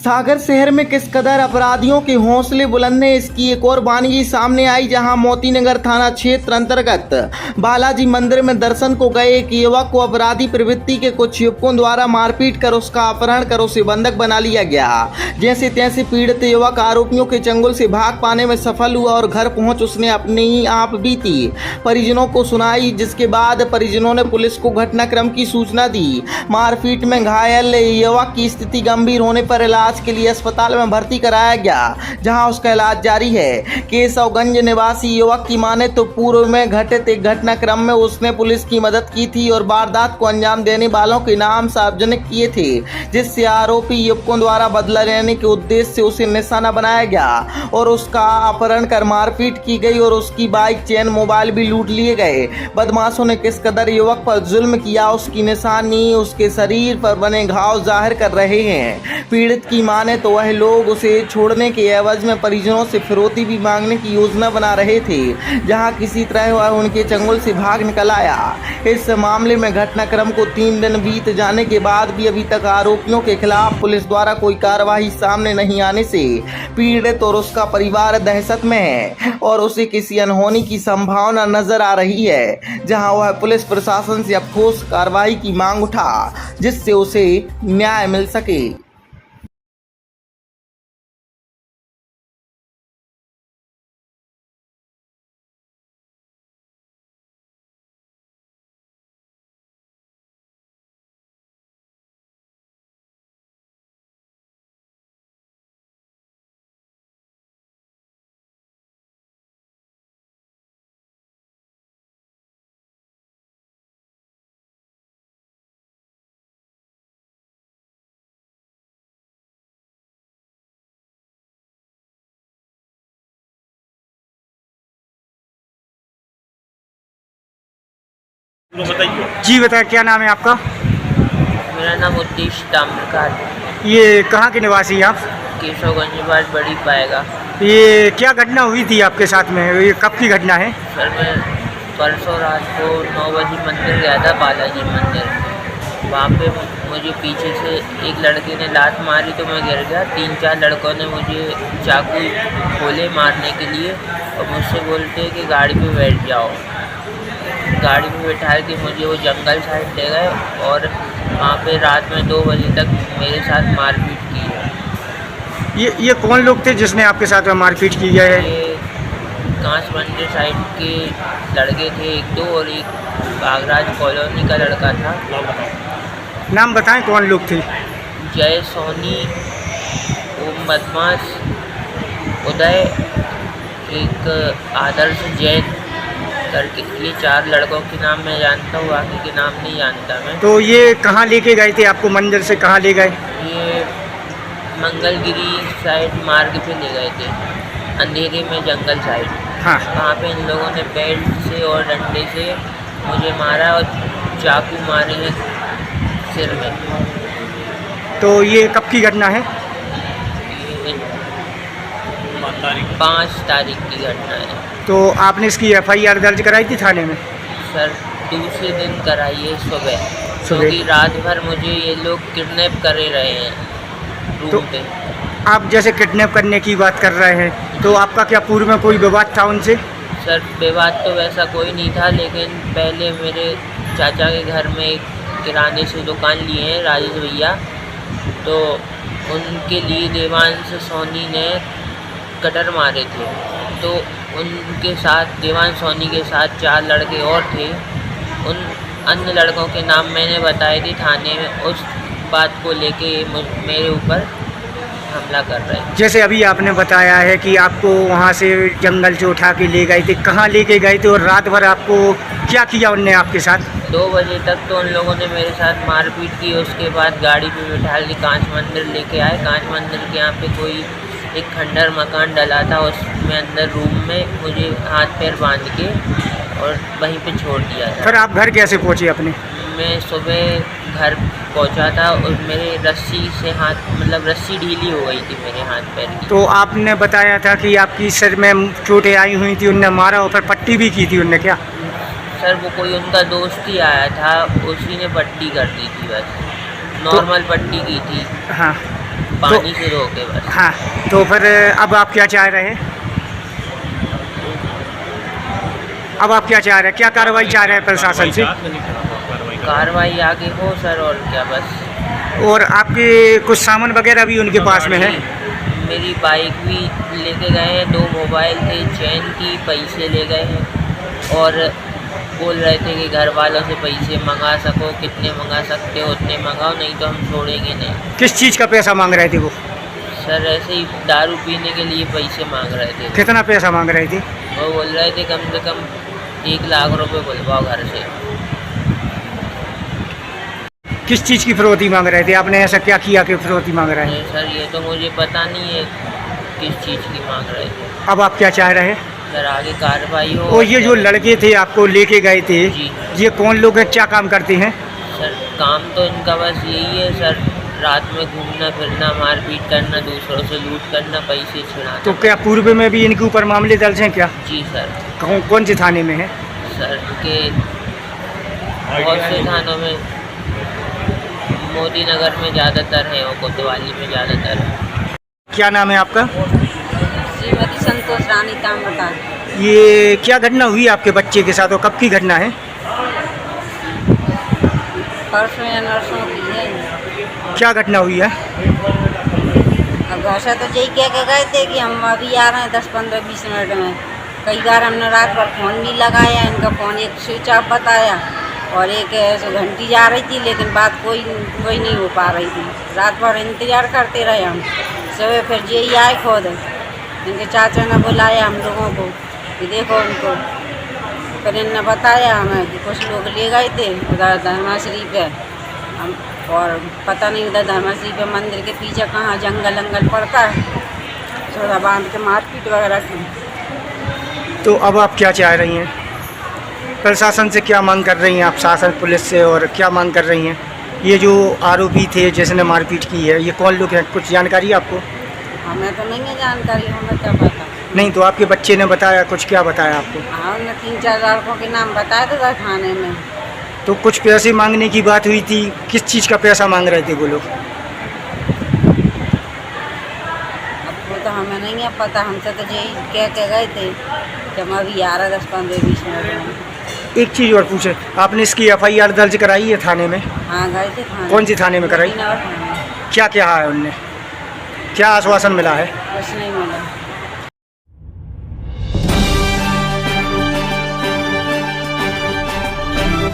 सागर शहर में किस कदर अपराधियों के हौसले बुलंद हैं, इसकी एक और वानगी सामने आई, जहां मोतीनगर थाना क्षेत्र अंतर्गत बालाजी मंदिर में दर्शन को गए एक युवक को अपराधी प्रवृत्ति के कुछ युवकों द्वारा मारपीट कर उसका अपहरण कर उसे बंधक बना लिया गया। जैसे तैसे पीड़ित युवक आरोपियों के चंगुल से भाग पाने में सफल हुआ और घर पहुंच उसने अपने ही आप बीती परिजनों को सुनाई, जिसके बाद परिजनों ने पुलिस को घटनाक्रम की सूचना दी। मारपीट में घायल युवक की स्थिति गंभीर होने पर इलाज के लिए अस्पताल में भर्ती कराया गया, जहां उसका इलाज जारी है। केशवगंज निवासी युवक की माने तो पूर्व में घटित एक घटनाक्रम में उसने पुलिस की मदद की थी और वारदात को अंजाम देने वालों के नाम सार्वजनिक किए थे, जिससे आरोपी युवकों द्वारा बदला लेने के उद्देश्य से उसे निशाना बनाया गया और उसका अपहरण कर मारपीट की गई और उसकी बाइक, चेन, मोबाइल भी लूट लिए गए। बदमाशों ने किस कदर युवक पर जुल्म किया, उसकी निशानी उसके शरीर पर बने घाव जाहिर कर रहे हैं। पीड़ित की माने तो वह लोग उसे छोड़ने के एवज में परिजनों से फिरौती भी मांगने की योजना बना रहे थे, जहां किसी तरह वह उनके चंगुल से भाग निकल आया। इस मामले में घटनाक्रम को 3 दिन बीत जाने के बाद भी अभी तक आरोपियों के खिलाफ पुलिस द्वारा कोई कार्रवाई सामने नहीं आने से पीड़ित और उसका परिवार दहशत में है और उसे किसी अनहोनी की संभावना नजर आ रही है, जहां वह पुलिस प्रशासन से अब ठोस कार्रवाई की मांग उठा, जिससे उसे न्याय मिल सके। जी बताए, क्या नाम है आपका? मेरा नाम उद्देश ताम्रकार। ये कहाँ के निवासी हैं आप? केशवगंज बात बड़ी पाएगा। ये क्या घटना हुई थी आपके साथ में? ये कब की घटना है? सर मैं परसों रात को 9 बजे मंदिर गया था, बालाजी मंदिर। वहाँ पे मुझे पीछे से एक लड़के ने लात मारी तो मैं गिर गया। 3-4 लड़कों ने मुझे चाकू खोले मारने के लिए और मुझसे बोलते कि गाड़ी पे बैठ जाओ। गाड़ी में बैठा के मुझे वो जंगल साइड ले गए और वहाँ पे रात में 2 बजे तक मेरे साथ मारपीट की है। ये कौन लोग थे जिसने आपके साथ में मारपीट की है? ये कांच मंदिर साइड के लड़के थे, 1-2, और एक बागराज कॉलोनी का लड़का था। नाम बताएं कौन लोग थे? जय, सोनी, ओम बदमाश, उदय, एक आदर्श जैन करके, ये 4 लड़कों के नाम मैं जानता हूँ, बाकी के नाम नहीं जानता मैं। तो ये कहाँ लेके गए थे आपको? मंदिर से कहाँ ले गए? ये मंगलगिरी साइड मार्ग पे ले गए थे, अंधेरे में जंगल साइड। हाँ। वहाँ पे इन लोगों ने बेल्ट से और डंडे से मुझे मारा और चाकू मारे हैं सिर में। तो ये कब की घटना है? 5 तारीख की घटना है। तो आपने इसकी FIR दर्ज कराई थी थाने में? सर दूसरे दिन कराइए सुबह, क्योंकि रात भर मुझे ये लोग किडनैप करे रहे हैं रूम तो पे। आप जैसे किडनैप करने की बात कर रहे हैं, तो आपका क्या पूर्व में कोई विवाद था उनसे? सर विवाद तो वैसा कोई नहीं था, लेकिन पहले मेरे चाचा के घर में एक किराने से दुकान लिए हैं राजेश भैया, तो उनके लिए देवांश सोनी ने कटर मारे थे। तो उनके साथ देवांश सोनी के साथ 4 लड़के और थे। उन अन्य लड़कों के नाम मैंने बताए थे थाने में। उस बात को लेके मेरे ऊपर हमला कर रहे हैं। जैसे अभी आपने बताया है कि आपको वहाँ से जंगल से उठा के ले गए थे, कहाँ लेके गए थे और रात भर आपको क्या किया उनने आपके साथ? 2 बजे तक तो उन लोगों ने मेरे साथ मारपीट की। उसके बाद गाड़ी पे बिठा के कांच मंदिर लेके आए। कांच मंदिर के यहाँ पे कोई एक खंडर मकान डला था, उसमें अंदर रूम में मुझे हाथ पैर बांध के और वहीं पे छोड़ दिया था। फिर आप घर कैसे पहुँचे अपने? मैं सुबह घर पहुंचा था और मेरे रस्सी से रस्सी ढीली हो गई थी मेरे हाथ पैर की। तो आपने बताया था कि आपकी सिर में चोटें आई हुई थी, उनने मारा और फिर पट्टी भी की थी उनने, क्या? सर वो कोई उनका दोस्त ही आया था, उसी ने पट्टी कर दी थी, बस नॉर्मल पट्टी की थी। हाँ। पानी से धो के बस। हाँ, तो फिर अब आप क्या चाह रहे हैं? अब आप क्या चाह रहे हैं, क्या कार्रवाई चाह रहे हैं प्रशासन से? कार्रवाई आगे हो सर, और क्या बस। और आपके कुछ सामान वगैरह भी उनके पास में है? मेरी बाइक भी लेके गए हैं, 2 मोबाइल थे, चैन की, पैसे ले गए हैं और बोल रहे थे कि घर वालों से पैसे मंगा सको, कितने मंगा सकते हो उतने मंगाओ, नहीं तो हम छोड़ेंगे नहीं। किस चीज़ का पैसा मांग रहे थे वो? सर ऐसे ही दारू पीने के लिए पैसे मांग रहे थे। कितना पैसा मांग रहे थे? वो बोल रहे थे कम से कम 1 लाख रुपए बुलवाओ घर से। किस चीज़ की फिरौती मांग रहे थे? आपने ऐसा क्या किया कि फिरौती मांग रहे हैं? नहीं सर, ये तो मुझे पता नहीं है किस चीज़ की मांग रहे थे। अब आप क्या चाह रहे हैं? सर आगे कार्रवाई हो। और ये जो लड़के थे आपको लेके गए थे, जी। ये कौन लोग हैं, क्या काम करते हैं? सर काम तो इनका बस यही है सर, रात में घूमना फिरना, मारपीट करना, दूसरों से लूट करना, पैसे छिड़ाना। तो क्या पूर्व में भी इनके ऊपर मामले दर्ज हैं क्या? जी सर। कौन से थाने में है? सर के बहुत से थानों में, मोदी नगर में ज़्यादातर है, और कोतवाली में ज़्यादातर है। क्या नाम है आपका? श्रीमती संतोष रानी तामरदार। ये क्या घटना हुई आपके बच्चे के साथ और कब की घटना है? परसों या नरसों की है। क्या घटना हुई है? अब घर से तो यही कह के गए थे कि हम अभी आ रहे हैं 10-15-20 मिनट में। कई बार हमने रात भर फ़ोन भी लगाया, इनका फ़ोन एक स्विच ऑफ बताया और एक ऐसे घंटी जा रही थी, लेकिन बात कोई नहीं हो पा रही थी। रात भर इंतज़ार करते रहे हम। सुबह फिर यही आए खुद, इनके चाचा ने बुलाया हम लोगों को कि देखो उनको। फिर इनने बताया हमें कि कुछ लोग ले गए थे उधर धर्माश्री पे, हम और पता नहीं उधर धर्माश्री पे मंदिर के पीछे कहाँ जंगल पड़ता है, थोड़ा बांध के मारपीट वगैरह की। तो अब आप क्या चाह रही हैं? प्रशासन से क्या मांग कर रही हैं आप, शासन पुलिस से, और क्या मांग कर रही हैं? ये जो आरोपी थे जिसने मारपीट की है, ये कौन लोग हैं, कुछ जानकारी है आपको? हमें तो नहीं है जानकारी, हमें क्या पता। नहीं, तो आपके बच्चे ने बताया कुछ, क्या बताया आपको? हाँ, उन्होंने 3-4 लड़कों के नाम बताए थे थाने में। तो कुछ पैसे मांगने की बात हुई थी, किस चीज़ का पैसा मांग रहे थे वो लोग? अब वो तो हमें नहीं है पता, हमसे तो यही कह के गए थे कि हम अभी आ रहे 10-15-20 मिनट में। एक चीज़ और पूछे, आपने इसकी FIR दर्ज कराई है थाने में? हाँ गए थे थाने। कौन सी थाने में कराई? और थाने। क्या क्या है उनने, क्या आश्वासन मिला है? कुछ नहीं मिला।